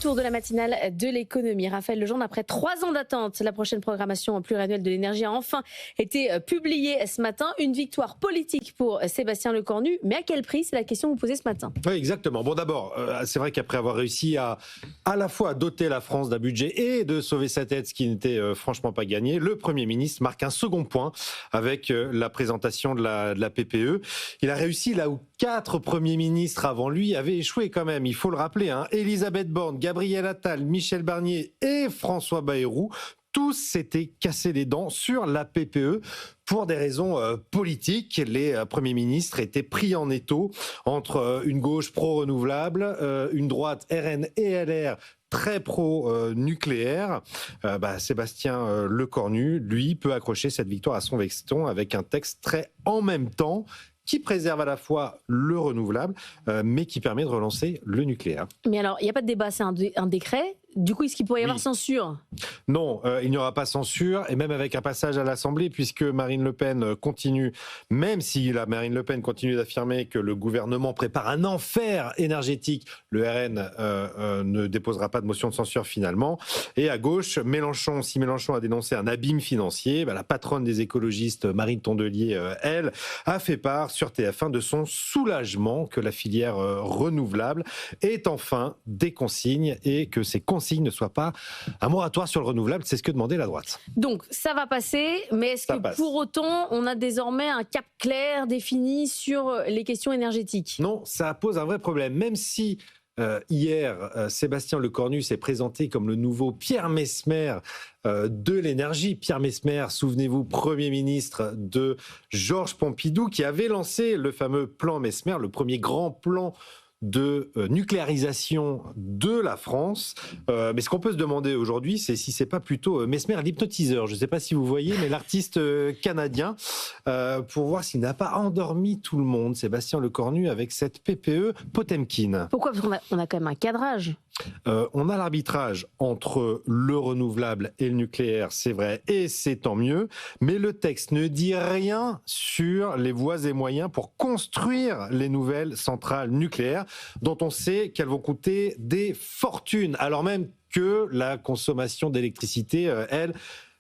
retour de la matinale de l'économie. Raphaël Legendre, après 3 ans d'attente, la prochaine programmation pluriannuelle de l'énergie a enfin été publiée ce matin. Une victoire politique pour Sébastien Lecornu, mais à quel prix? C'est la question que vous posez ce matin. Oui, exactement. Bon, d'abord, c'est vrai qu'après avoir réussi à la fois doter la France d'un budget et de sauver sa tête, ce qui n'était franchement pas gagné, le Premier ministre marque un second point avec la présentation de la PPE. Il a réussi là où 4 premiers ministres avant lui avaient échoué quand même, il faut le rappeler. Elisabeth Borne, Gabriel Attal, Michel Barnier et François Bayrou, tous s'étaient cassés les dents sur la PPE pour des raisons politiques. Les premiers ministres étaient pris en étau entre une gauche pro-renouvelable, une droite RN et LR très pro-nucléaire. Sébastien Lecornu, lui, peut accrocher cette victoire à son veston avec un texte très en même temps qui préserve à la fois le renouvelable, mais qui permet de relancer le nucléaire. Mais alors, il n'y a pas de débat, c'est un décret. Du coup, est-ce qu'il pourrait y avoir censure? Non, il n'y aura pas censure, et même avec un passage à l'Assemblée, puisque Marine Le Pen continue, même si Marine Le Pen continue d'affirmer que le gouvernement prépare un enfer énergétique, le RN ne déposera pas de motion de censure finalement. Et à gauche, si Mélenchon a dénoncé un abîme financier, la patronne des écologistes, Marine Tondelier, elle, a fait part sur TF1 de son soulagement que la filière renouvelable ait enfin des consignes et que ces consignes ne soient pas un moratoire sur le renouvelable. C'est ce que demandait la droite. Donc ça va passer, mais est-ce que pour autant on a désormais un cap clair défini sur les questions énergétiques? Non, ça pose un vrai problème. Même si hier, Sébastien Lecornu s'est présenté comme le nouveau Pierre Messmer de l'énergie. Pierre Messmer, souvenez-vous, Premier ministre de Georges Pompidou, qui avait lancé le fameux plan Messmer, le premier grand plan de nucléarisation de la France. Mais ce qu'on peut se demander aujourd'hui, c'est si c'est pas plutôt Messmer l'hypnotiseur. Je ne sais pas si vous voyez, mais l'artiste canadien, pour voir s'il n'a pas endormi tout le monde, Sébastien Lecornu, avec cette PPE Potemkin. Pourquoi? Parce qu'on a quand même un cadrage. On a l'arbitrage entre le renouvelable et le nucléaire, c'est vrai, et c'est tant mieux, mais le texte ne dit rien sur les voies et moyens pour construire les nouvelles centrales nucléaires, dont on sait qu'elles vont coûter des fortunes, alors même que la consommation d'électricité, elle,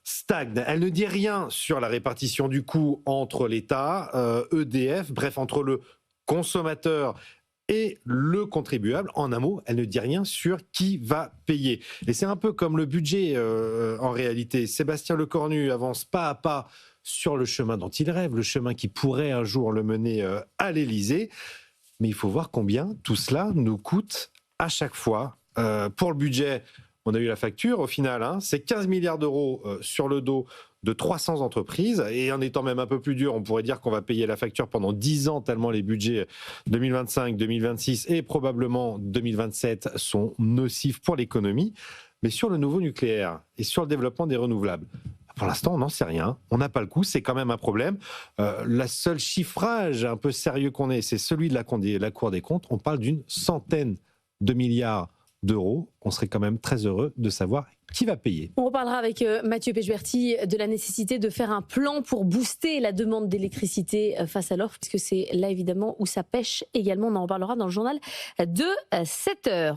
stagne. Elle ne dit rien sur la répartition du coût entre l'État, EDF, bref, entre le consommateur et le contribuable. En un mot, elle ne dit rien sur qui va payer. Et c'est un peu comme le budget en réalité. Sébastien Lecornu avance pas à pas sur le chemin dont il rêve, le chemin qui pourrait un jour le mener à l'Élysée. Mais il faut voir combien tout cela nous coûte à chaque fois. Pour le budget, on a eu la facture au final, c'est 15 milliards d'euros sur le dos de 300 entreprises, et en étant même un peu plus dur, on pourrait dire qu'on va payer la facture pendant 10 ans, tellement les budgets 2025, 2026 et probablement 2027 sont nocifs pour l'économie. Mais sur le nouveau nucléaire et sur le développement des renouvelables, pour l'instant, on n'en sait rien. On n'a pas le coup, c'est quand même un problème. Le seul chiffrage un peu sérieux qu'on ait, c'est celui de la Cour des comptes. On parle d'une centaine de milliards d'euros. On serait quand même très heureux de savoir qui va payer. On reparlera avec Mathieu Pechberti de la nécessité de faire un plan pour booster la demande d'électricité face à l'offre, puisque c'est là évidemment où ça pêche également. On en reparlera dans le journal de 7h.